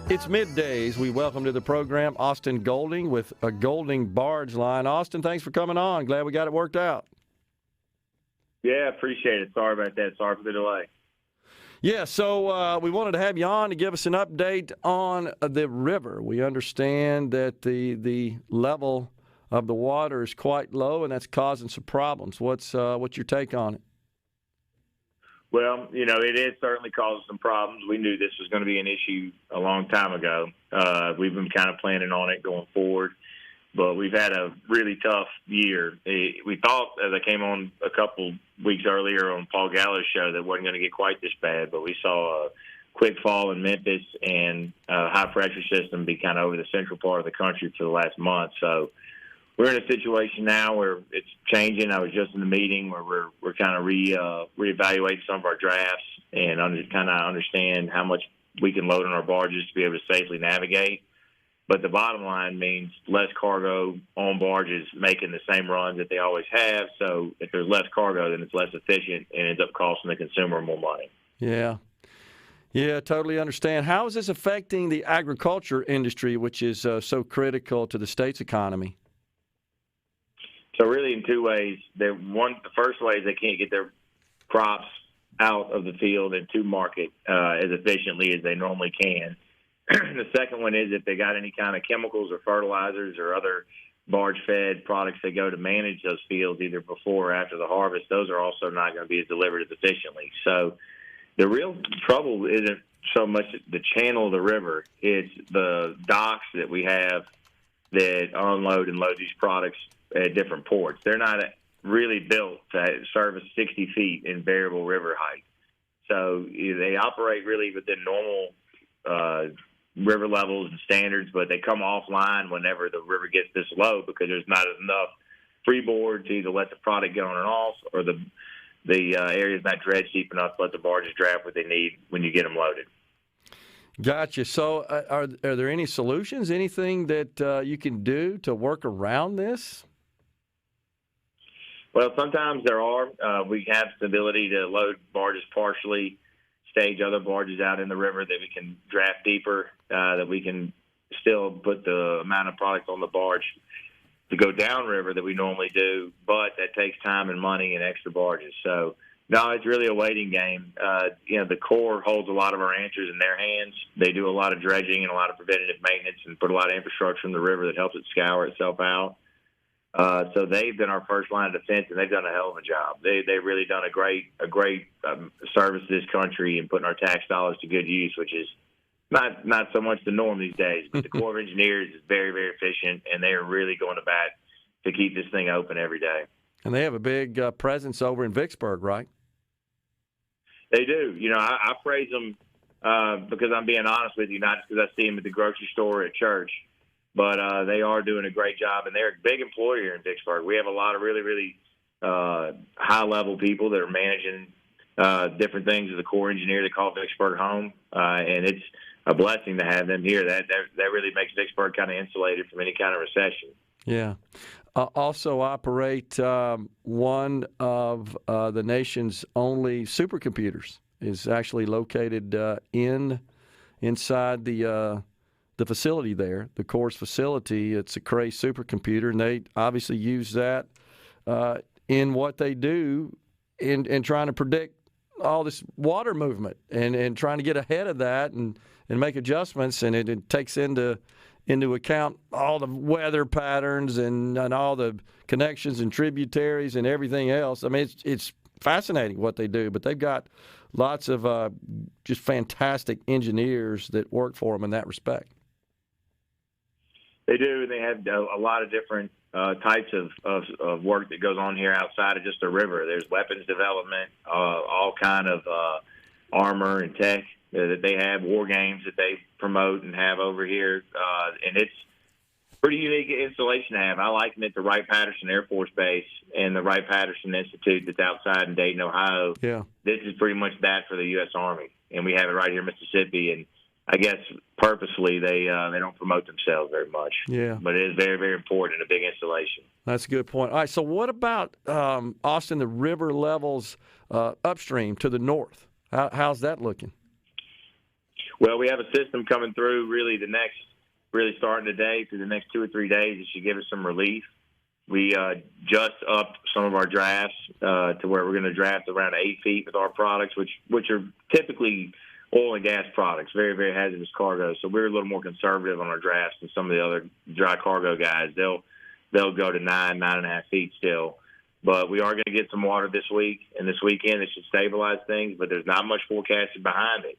It's middays. We welcome to the program Austin Goldin with a Goldin Barge line. Austin, thanks for coming on. Glad we got it worked out. Yeah, appreciate it. Sorry about that. Sorry for the delay. Yeah, so we wanted to have you on to give us an update on the river. We understand that the level of the water is quite low, and that's causing some problems. What's your take on it? Well, it is certainly causing some problems. We knew this was going to be an issue a long time ago. We've been kind of planning on it going forward, but we've had a really tough year. We thought, as I came on a couple weeks earlier on Paul Gallo's show, that it wasn't going to get quite this bad, but we saw a quick fall in Memphis and a high-pressure system be kind of over the central part of the country for the last month. So we're in a situation now where it's changing. I was just in the meeting where we're kind of reevaluating some of our drafts and kind of understand how much we can load on our barges to be able to safely navigate. But the bottom line means less cargo on barges making the same runs that they always have. So if there's less cargo, then it's less efficient and ends up costing the consumer more money. Yeah, totally understand. How is this affecting the agriculture industry, which is so critical to the state's economy? So really in two ways. The first way is they can't get their crops out of the field and to market as efficiently as they normally can. The second one is if they got any kind of chemicals or fertilizers or other barge-fed products that go to manage those fields either before or after the harvest, those are also not going to be delivered as efficiently. So the real trouble isn't so much the channel of the river. It's the docks that we have that unload and load these products at different ports. They're not really built to service 60 feet in variable river height. So they operate really within normal river levels and standards, but they come offline whenever the river gets this low because there's not enough freeboard to either let the product get on and off or the area's not dredged deep enough to let the barges draft what they need when you get them loaded. Gotcha. So are there any solutions, anything that you can do to work around this? Well, sometimes there are. We have the ability to load barges partially, stage other barges out in the river that we can draft deeper, that we can still put the amount of product on the barge to go downriver that we normally do, but that takes time and money and extra barges. So, no, it's really a waiting game. The Corps holds a lot of our answers in their hands. They do a lot of dredging and a lot of preventative maintenance and put a lot of infrastructure in the river that helps it scour itself out. So they've been our first line of defense, and they've done a hell of a job. They've really done a great service to this country and putting our tax dollars to good use, which is not so much the norm these days. But the Corps of Engineers is very, very efficient, and they are really going to bat to keep this thing open every day. And they have a big presence over in Vicksburg, right? They do. I praise them because I'm being honest with you, not because I see them at the grocery store or at church. But they are doing a great job, and they're a big employer here in Vicksburg. We have a lot of really, really high-level people that are managing different things as a Corps engineer. They call Vicksburg home, and it's a blessing to have them here. That really makes Vicksburg kind of insulated from any kind of recession. Yeah. Also operate one of the nation's only supercomputers is actually located inside the facility there, the Corps' facility. It's a Cray supercomputer, and they obviously use that in what they do in trying to predict all this water movement and trying to get ahead of that and make adjustments. And it takes into account all the weather patterns and all the connections and tributaries and everything else. I mean, it's fascinating what they do, but they've got lots of just fantastic engineers that work for them in that respect. They do, and they have a lot of different types of work that goes on here outside of just the river. There's weapons development, all kind of armor and tech that they have, war games that they promote and have over here, and it's pretty unique installation to have. I liken it to Wright-Patterson Air Force Base and the Wright-Patterson Institute that's outside in Dayton, Ohio. Yeah. This is pretty much that for the U.S. Army, and we have it right here in Mississippi, and I guess purposely they don't promote themselves very much. Yeah. But it is very, very important and a big installation. That's a good point. All right, so what about, Austin, the river levels upstream to the north? How's that looking? Well, we have a system coming through really starting today through the next 2 or 3 days. It should give us some relief. We just upped some of our drafts to where we're going to draft around 8 feet with our products, which are typically oil and gas products, very, very hazardous cargo. So we're a little more conservative on our drafts than some of the other dry cargo guys. They'll go to 9.5 feet still. But we are going to get some water this week and this weekend. It should stabilize things, but there's not much forecasted behind it.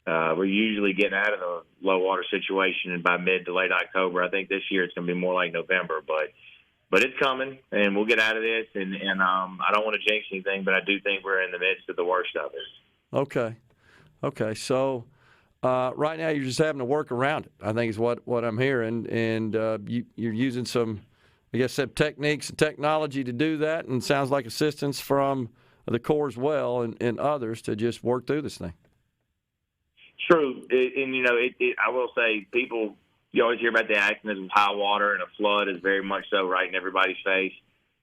We're usually getting out of the low water situation by mid to late October. I think this year it's going to be more like November, but it's coming, and we'll get out of this. And I don't want to jinx anything, but I do think we're in the midst of the worst of it. Okay. So right now you're just having to work around it, I think is what I'm hearing. And you're using some, I guess, some techniques and technology to do that, and sounds like assistance from the Corps as well and others to just work through this thing. True. I will say you always hear about the accidents with high water, and a flood is very much so right in everybody's face.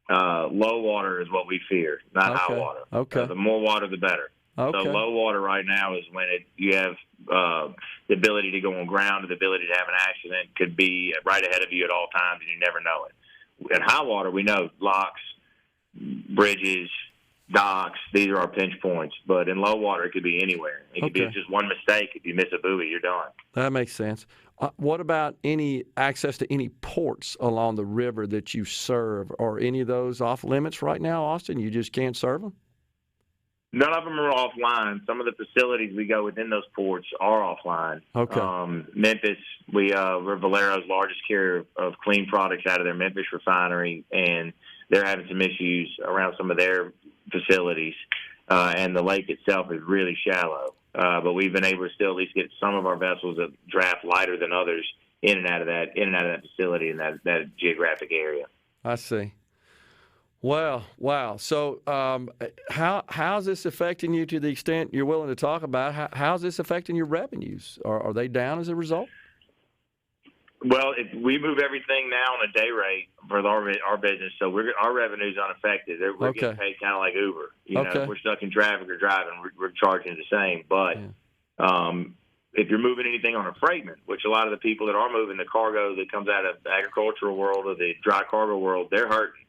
Low water is what we fear, not high water. Okay. The more water, the better. Okay. So low water right now is when you have the ability to go on ground, or the ability to have an accident could be right ahead of you at all times, and you never know it. In high water, we know locks, bridges, docks, these are our pinch points. But in low water, it could be anywhere. It could be just one mistake. If you miss a buoy, you're done. That makes sense. What about any access to any ports along the river that you serve? Are any of those off limits right now, Austin? You just can't serve them? None of them are offline. Some of the facilities we go within those ports are offline. Okay. Memphis, we're Valero's largest carrier of clean products out of their Memphis refinery, and they're having some issues around some of their facilities. And the lake itself is really shallow. But we've been able to still at least get some of our vessels that draft lighter than others in and out of that facility in that geographic area. I see. Well, wow. So how's this affecting you to the extent you're willing to talk about? How's this affecting your revenues? Are they down as a result? Well, we move everything now on a day rate for our business, so our revenue's unaffected. We're getting paid kind of like Uber. If we're stuck in traffic or driving, we're charging the same. But if you're moving anything on a freightment, which a lot of the people that are moving the cargo that comes out of the agricultural world or the dry cargo world, they're hurting.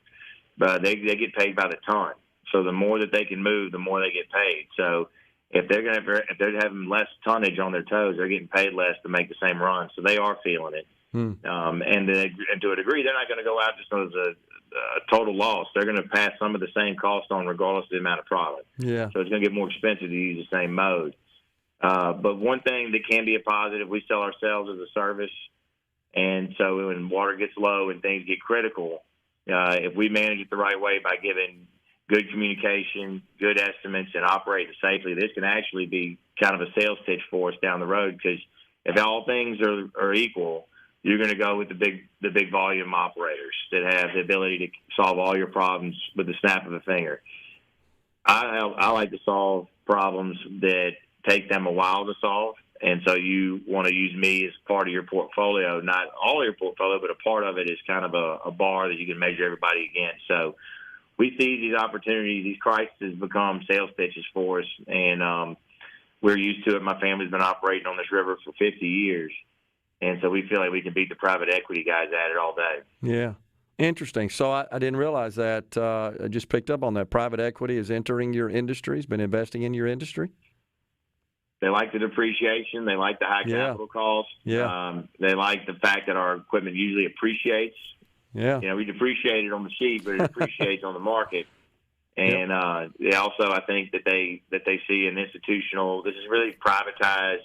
But they get paid by the ton. So the more that they can move, the more they get paid. So if they're having less tonnage on their toes, they're getting paid less to make the same run. So they are feeling it. And to a degree, they're not going to go out just as a total loss. They're going to pass some of the same cost on regardless of the amount of product. Yeah. So it's going to get more expensive to use the same mode. But one thing that can be a positive, we sell ourselves as a service. And so when water gets low and things get critical, if we manage it the right way by giving good communication, good estimates, and operating safely, this can actually be kind of a sales pitch for us down the road. Because if all things are equal, you're going to go with the big volume operators that have the ability to solve all your problems with the snap of a finger. I like to solve problems that take them a while to solve. And so you want to use me as part of your portfolio, not all of your portfolio, but a part of it is kind of a bar that you can measure everybody against. So we see these opportunities, these crises become sales pitches for us, and we're used to it. My family's been operating on this river for 50 years, and so we feel like we can beat the private equity guys at it all day. Yeah. Interesting. So I didn't realize that. I just picked up on that. Private equity is entering your industry, has been investing in your industry. They like the depreciation. They like the high capital costs. Yeah. They like the fact that our equipment usually appreciates. Yeah. We depreciate it on the sheet, but it appreciates on the market. And they also, I think that they see an institutional. This is really privatized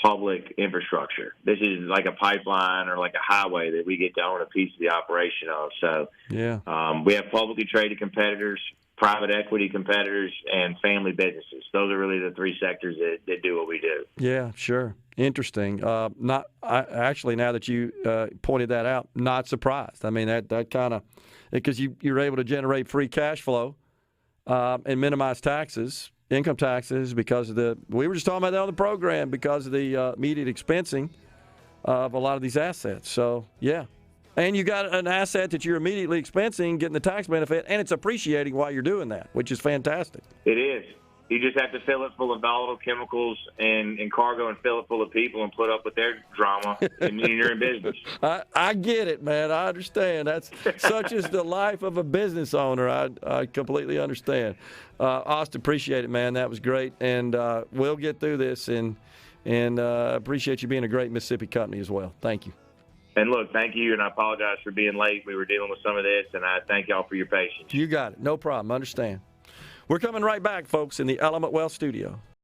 public infrastructure. This is like a pipeline or like a highway that we get to own a piece of the operation of. So we have publicly traded competitors, private equity competitors, and family businesses. Those are really the three sectors that do what we do. Yeah, sure. Interesting. Actually, now that you pointed that out, not surprised. I mean, that kind of – because you're able to generate free cash flow and minimize taxes, income taxes, because of we were just talking about that on the program, because of the immediate expensing of a lot of these assets. So, yeah. And you got an asset that you're immediately expensing, getting the tax benefit, and it's appreciating while you're doing that, which is fantastic. It is. You just have to fill it full of volatile chemicals and cargo and fill it full of people and put up with their drama, and you're in business. I get it, man. I understand. That's such is the life of a business owner. I completely understand. Austin, appreciate it, man. That was great, and we'll get through this, and appreciate you being a great Mississippi company as well. Thank you. And look, thank you, and I apologize for being late. We were dealing with some of this, and I thank y'all for your patience. You got it. No problem. Understand. We're coming right back, folks, in the Element Wealth studio.